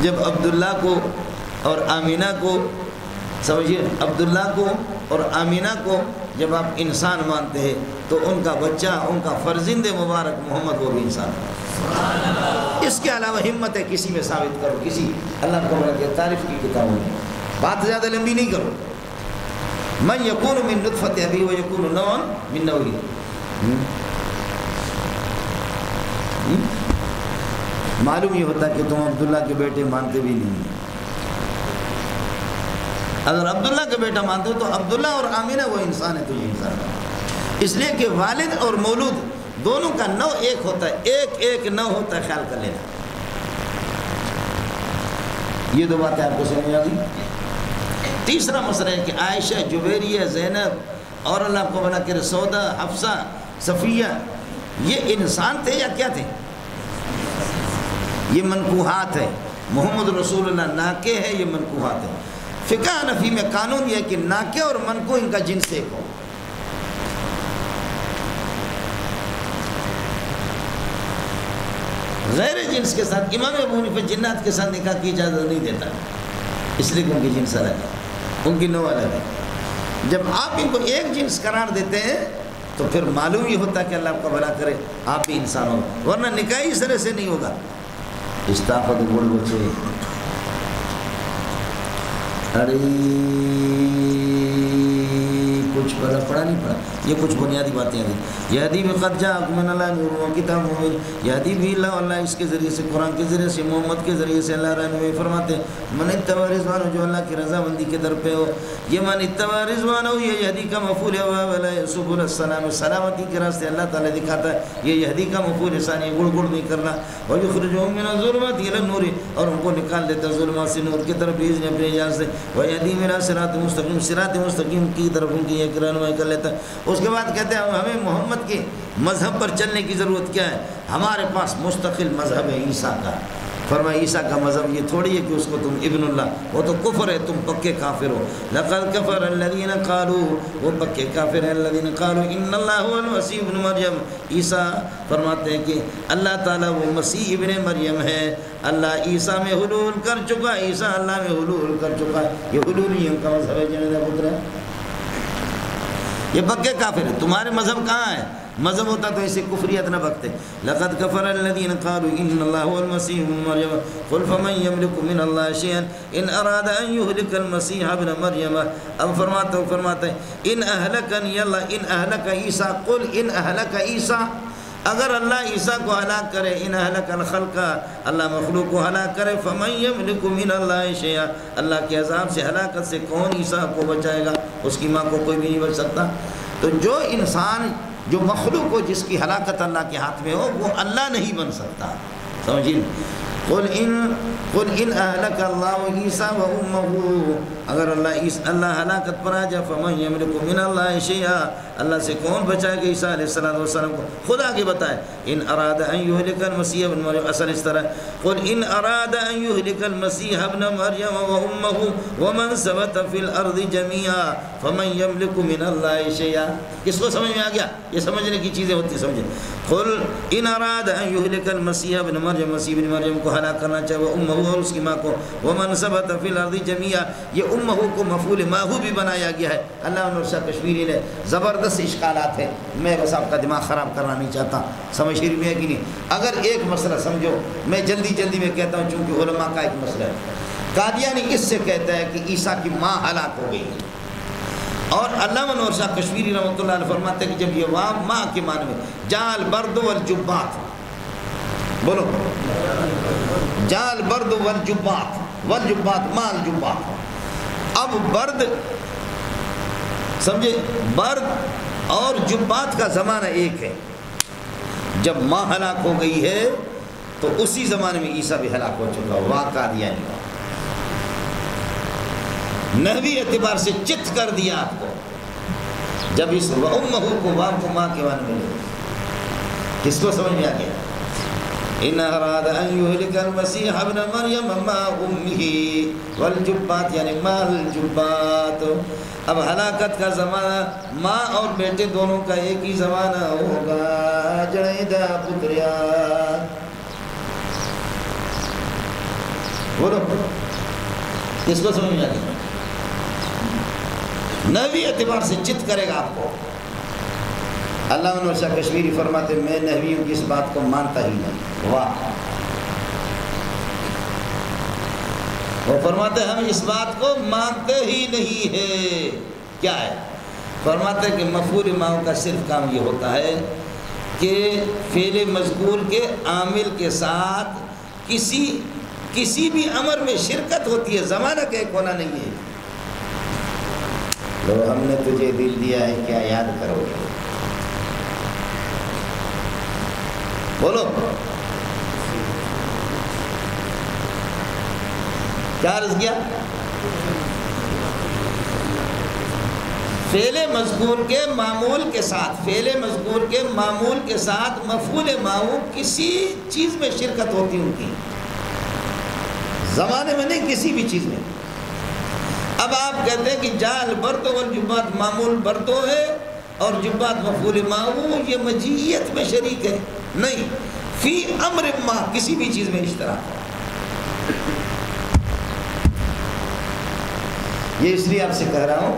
جب عبداللہ کو اور آمینہ کو، سمجھیے، عبداللہ کو اور آمینہ کو جب آپ انسان مانتے ہیں تو ان کا بچہ، ان کا فرزند مبارک محمد وہ بھی انسان ہے. اس کے علاوہ ہمت ہے کسی میں ثابت کرو، کسی اللہ کو بڑا تعریف کی کتابوں میں. بات زیادہ لمبی نہیں کرو. من یکون من نطفت ابی و یکون نوعا من نوعہ. معلوم یہ ہوتا کہ تم عبداللہ کے بیٹے مانتے بھی نہیں ہیں. اگر عبداللہ کا بیٹا مانتے ہو تو عبداللہ اور آمینہ وہ انسان ہے تو یہ انسان ہے. اس لیے کہ والد اور مولود دونوں کا نو ایک ہوتا ہے، ایک نو ہوتا ہے. خیال کر لینا. یہ 2 باتیں آپ کو سمجھ آ گئی. تیسرا مسئلہ ہے کہ عائشہ، جویریہ، زینب اور اللہ کو بنا کر سودا، حفصہ، صفیہ، یہ انسان تھے یا کیا تھے؟ یہ منکوحات ہے. محمد رسول اللہ ناکے ہے، یہ منکوحات ہے. فقہ حنفی میں قانون یہ ہے کہ ناکے اور منکوح ان کا جنس ایک ہو. غیر جنس کے ساتھ امام ابو حنیفہ جنات کے ساتھ نکاح کی اجازت نہیں دیتا، اس لیے کہ ان کی جنس الگ ہے، ان کی نوع الگ ہے. جب آپ ان کو ایک جنس قرار دیتے ہیں تو پھر معلوم یہ ہوتا ہے کہ اللہ آپ کا بھلا کرے آپ بھی انسان ہو، ورنہ نکاح اس طرح سے نہیں ہوگا. استعفا تو بول بچے ارے کچھ پڑھا نہیں پڑھا. یہ کچھ بنیادی باتیں ہیں. یہدی بقد جاءکم من اللہ نور و کتاب مبین. یہدی بھی اللہ اس کے ذریعے سے، قرآن کے ذریعے سے، محمد کے ذریعے سے اللہ رہنمائی فرماتے ہیں. من اتبع رضوانہ، جو اللہ کی رضامندی کے در پہ ہو. یہ من اتبع رضوانہ، یہ یہدی کا مفعول ہے. سبل السلام، سلامتی کے راستے اللہ تعالیٰ دکھاتا ہے. یہ یہدی کا مفعول ثانی، گڑ گڑ نہیں کرنا. ویخرجہم من الظلمات الی النور، اور ان کو نکال دیتا ظلمات سے نور کی طرف باذن اپنی اجازت سے. ویہدیہم الی صراط مستقیم، صراط مستقیم کی طرف ان کی ایک رہنمائی کر لیتا ہے. اس کے بعد کہتے ہیں ہمیں محمد کے مذہب پر چلنے کی ضرورت کیا ہے؟ ہمارے پاس مستقل مذہب ہے عیسیٰ کا. فرمایا عیسیٰ کا مذہب یہ تھوڑی ہے کہ اس کو تم ابن اللہ، وہ تو کفر ہے، تم پکے کافر ہو۔ لقد کفر الذین قالوا، وہ پکے کافر ہیں، الذین قالوا ان اللہ هو المسیح ابن مریم۔ عیسیٰ فرماتے ہیں کہ اللہ تعالیٰ وہ مسیح ابن مریم ہے، اللہ عیسیٰ میں حلول کر چکا، عیسیٰ اللہ میں حلول کر چکا۔ یہ حلولیوں کا مذہب ہے جنہیں پتر ہے، یہ پکے کافر ہے۔ تمہارے مذہب کہاں ہے؟ مذہب ہوتا تو ایسے کفریت نہ بکتے۔ لقد کفر الذین قالوا ان اللہ هو المسیح ابن مریم قل فمن یملک من اللہ شیئا ان اراد ان یہلک المسیح ابن مریم۔ اب فرماتے ہیں ان اہلکنی اللہ، ان اہلک عیسیٰ، قل ان اہلک عیسیٰ، اگر اللہ عیسیٰ کو ہلاک کرے، ان اہلک الخلق، اللہ مخلوق کو ہلاک کرے، فمن یملک من اللہ شیئا، اللہ کے عذاب سے، ہلاکت سے کون عیسیٰ کو بچائے گا؟ اس کی ماں کو کوئی بھی نہیں بچ سکتا۔ تو جو انسان، جو مخلوق ہو جس کی ہلاکت اللہ کے ہاتھ میں ہو، وہ اللہ نہیں بن سکتا، سمجھیں۔ قل ان اہلک اللہ عیسیٰ و امہ، اگر اللہ ہلاکت پر آ جائے، فمن یملک من اللہ شیئا، اللہ سے کون بچائے گا عیسیٰ علیہ السلام کو؟ خود آگے بتائے ان اراد ان یہلک المسیح ابن مریم، اصل اس طرح قل ان اراد ان یہلک المسیح ابن مریم و امہ ومن ثبت فی الارض جميعا فمن یملک من اللہ شیئا۔ کس کو سمجھ میں آ گیا؟ یہ سمجھنے کی چیزیں ہوتی، سمجھیں۔ قل ان اراد ان یہلک المسیح ابن مریم، مسیح ابن مریم کو ہلاک کرنا چاہے، وہ امہ اور اس کی ماں کو، ومن ثبت فی الارض جميعا، یہ امہ کو مفعول ماہو بھی بنایا گیا ہے۔ اللہ نور شاہ کشمیری نے زبردست اشکالات ہیں، میں بس آپ کا دماغ خراب کرنا نہیں چاہتا، سمجھ شریف میں ہے کہ نہیں؟ اگر ایک مسئلہ سمجھو، میں جلدی میں کہتا ہوں چونکہ علماء کا ایک مسئلہ ہے۔ قادیانی اس سے کہتا ہے کہ عیسیٰ کی ماں ہلاک ہو گئی، اور علامہ نور شاہ کشمیری رحمۃ اللہ علیہ فرماتے ہیں کہ جب یہ ماں کے معنی میں جال برد والجبات، بولو جال برد والجبات ماں الجبات، اب برد سمجھے، برد اور جبات کا زمانہ ایک ہے۔ جب ماں ہلاک ہو گئی ہے تو اسی زمانے میں عیسیٰ بھی ہلاک ہو چکا، واقعہ دیا نہیں، نحوی اعتبار سے چت کر دیا آپ کو۔ جب اس وَأُمَّهُ کو باپ کو ماں کے معنی میں لے، کس کو سمجھ میں آ گیا؟ ان اراد ان یہلک المسیح ابن مریم ما امہ والجبات، یعنی ما الجبات۔ اب ہلاکت کا زمانہ ماں اور بیٹے دونوں کا ایک ہی زمانہ ہوگا، جڑیدہ پتریا، بولو کس کو سمجھ میں آ گیا؟ نحوی اعتبار سے چت کرے گا آپ کو۔ اللہ عنہ شاہ کشمیری فرماتے میں نحویوں کی اس بات کو مانتا ہی نہیں، واہ۔ وہ فرماتے ہم اس بات کو مانتے ہی نہیں ہے، کیا ہے؟ فرماتے کہ مفعول ماؤ کا صرف کام یہ ہوتا ہے کہ فعل مذکور کے عامل کے ساتھ کسی بھی امر میں شرکت ہوتی ہے، زمانہ کا ایک ہونا نہیں ہے۔ لو ہم نے تجھے دل دیا ہے کیا یاد کرو گے؟ بولو کیا عرض کیا؟ فعل مذکور کے معمول کے ساتھ، فعل مذکور کے معمول کے ساتھ مفعول ماؤ کسی چیز میں شرکت ہوتی ان کی، زمانے میں نہیں، کسی بھی چیز میں۔ اب آپ کہتے ہیں کہ جال برد والجبات معمول بردو ہے اور جبات مفعول ماؤ، یہ مجیت میں شریک ہے، نہیں، فی امر ما کسی بھی چیز میں اشتراک۔ یہ اس لیے آپ سے کہہ رہا ہوں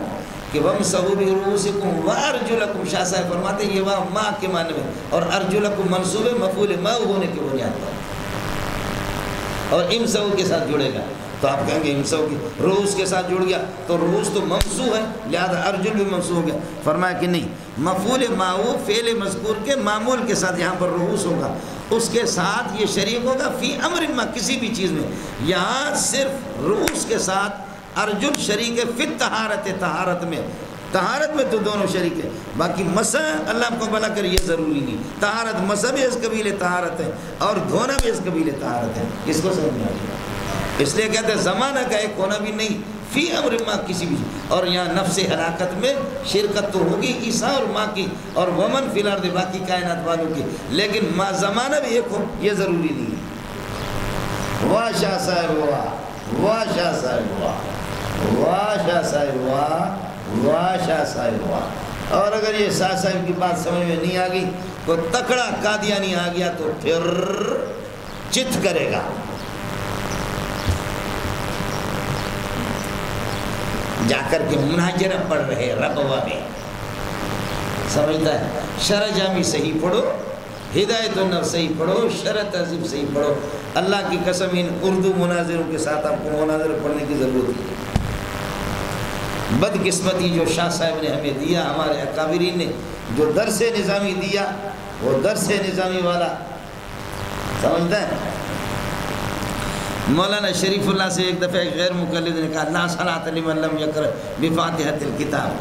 کہ وَامْسَحُوا بِرُؤُوسِكُمْ وَأَرْجُلَكُمْ، شاہ صاحب فرماتے ہیں یہ ما کے معنی میں، اور ارجلکم منصوب مفعول ماؤ ہونے کی بنیاد پر، اور امسحوا کے ساتھ جڑے گا تو آپ کہیں گے امسحوا کی رؤوس کے ساتھ جڑ گیا تو رؤوس تو ممسوح ہے، لہذا ارجل بھی ممسوح ہو گیا۔ فرمایا کہ نہیں، مفعول ماؤ فعل مذکور کے معمول کے ساتھ یہاں پر رؤوس ہوگا، اس کے ساتھ یہ شریک ہوگا فی امر ما کسی بھی چیز میں۔ یہاں صرف رؤوس کے ساتھ ارجل شریک ہے فی طہارت، طہارت میں تو دونوں شریک ہے، باقی مسح اللہ کو بنا کر یہ ضروری نہیں، طہارت مسح بھی اس قبیل طہارت ہے اور دھونا بھی اس قبیل طہارت ہے، اس کو سمجھ میں آ گیا۔ اس لیے کہتے ہیں زمانہ کا ایک ہونا بھی نہیں، فی امر ما کسی بھی، اور یہاں نفس ہلاکت میں شرکت تو ہوگی عیسیٰ اور ماں کی اور ومن فی الارض باقی کائنات والوں کی، لیکن زمانہ بھی ایک ہو یہ ضروری نہیں ہے۔ واہ شاہ صاحب واہ، واہ شاہ صاحب واہ، واہ شاہ صاحب واہ، واہ شاہ صاحب واہ۔ اور اگر یہ شاہ صاحب کی بات سمجھ میں نہیں آ گئی، کوئی تکڑا قادیانی آ گیا تو پھر چت کرے گا۔ جا کر کے مناجرہ پڑھ رہے ربوہ میں، سمجھتا ہے؟ شرح جامی صحیح پڑھو، ہدایت النفس صحیح پڑھو، شرح تہذیب صحیح پڑھو۔ اللہ کی قسم ان اردو مناظروں کے ساتھ آپ کو مناظر پڑھنے کی ضرورت ہے۔ بدقسمتی جو شاہ صاحب نے ہمیں دیا، ہمارے اکابرین نے جو درس نظامی دیا، وہ درس نظامی والا سمجھتا ہے؟ مولانا شریف اللہ سے ایک دفعہ ایک غیر مقلد نے کہا لا صلاۃ لمن لم یقرأ بفاتحۃ الکتاب،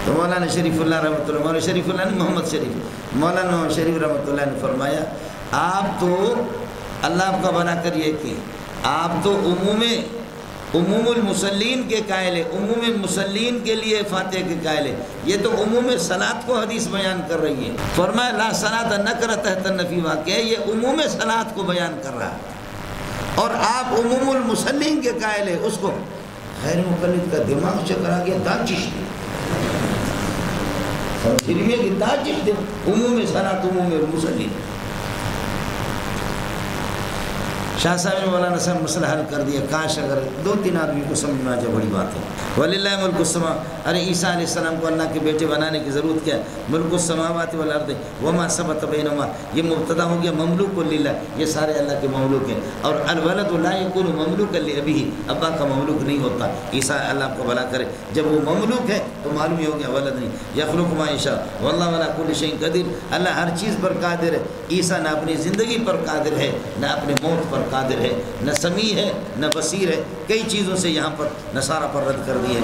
تو مولانا شریف اللہ رحمۃ اللہ، مولانا شریف اللہ نے محمد شریف، مولانا محمد شریف رحمۃ اللہ نے فرمایا آپ تو اللہ آپ کا بنا کر یہ کہ آپ تو عموم المصلین کے قائل ہے، عموم المصلین کے لیے فاتحہ کے قائل ہے، یہ تو عموم صلاۃ کو حدیث بیان کر رہی ہے۔ فرمایا لا صلاۃ نکرہ تحت النفی واقع ہے، یہ عموم صلاۃ کو بیان کر رہا ہے، اور آپ عموم المصلین کے قائل ہے۔ اس کو غیر مقلد کا دماغ چکرا گیا، داچش سمجھیے کہ داچش دے عموم صلاۃ عموم المصلین۔ شاہ صاحب نے مولانا صاحب مسئلہ حل کر دیا، کاش اگر دو تین آدمی کو سمجھ میں آ جائے، بڑی بات ہے۔ وَلِلَّهِ مُلْكُ السَّمَاوَاتِ، ارے عیسیٰ علیہ السلام کو اللہ کے بیٹے بنانے کی ضرورت کیا ہے؟ ملک السماوات والارض وما ثبت بینہما، یہ مبتدا ہو گیا مملوک للہ، یہ سارے اللہ کے مملوک ہیں۔ اور الولد لا یکون مملوکا لابیہ، ابا کا مملوک نہیں ہوتا۔ عیسیٰ اللہ کو بھلا کرے، جب وہ مملوک ہے تو معلوم ہی ہو گیا ولد نہیں۔ یخلق ما یشاء واللہ علی کل شیء قدیر، اللہ ہر چیز پر قادر ہے۔ عیسیٰ نہ اپنی زندگی پر قادر ہے، نہ اپنے موت پر قادر ہے، نہ سمیع ہے نہ بصیر ہے، کئی چیزوں سے یہاں پر نصارہ پر رد کر دیے۔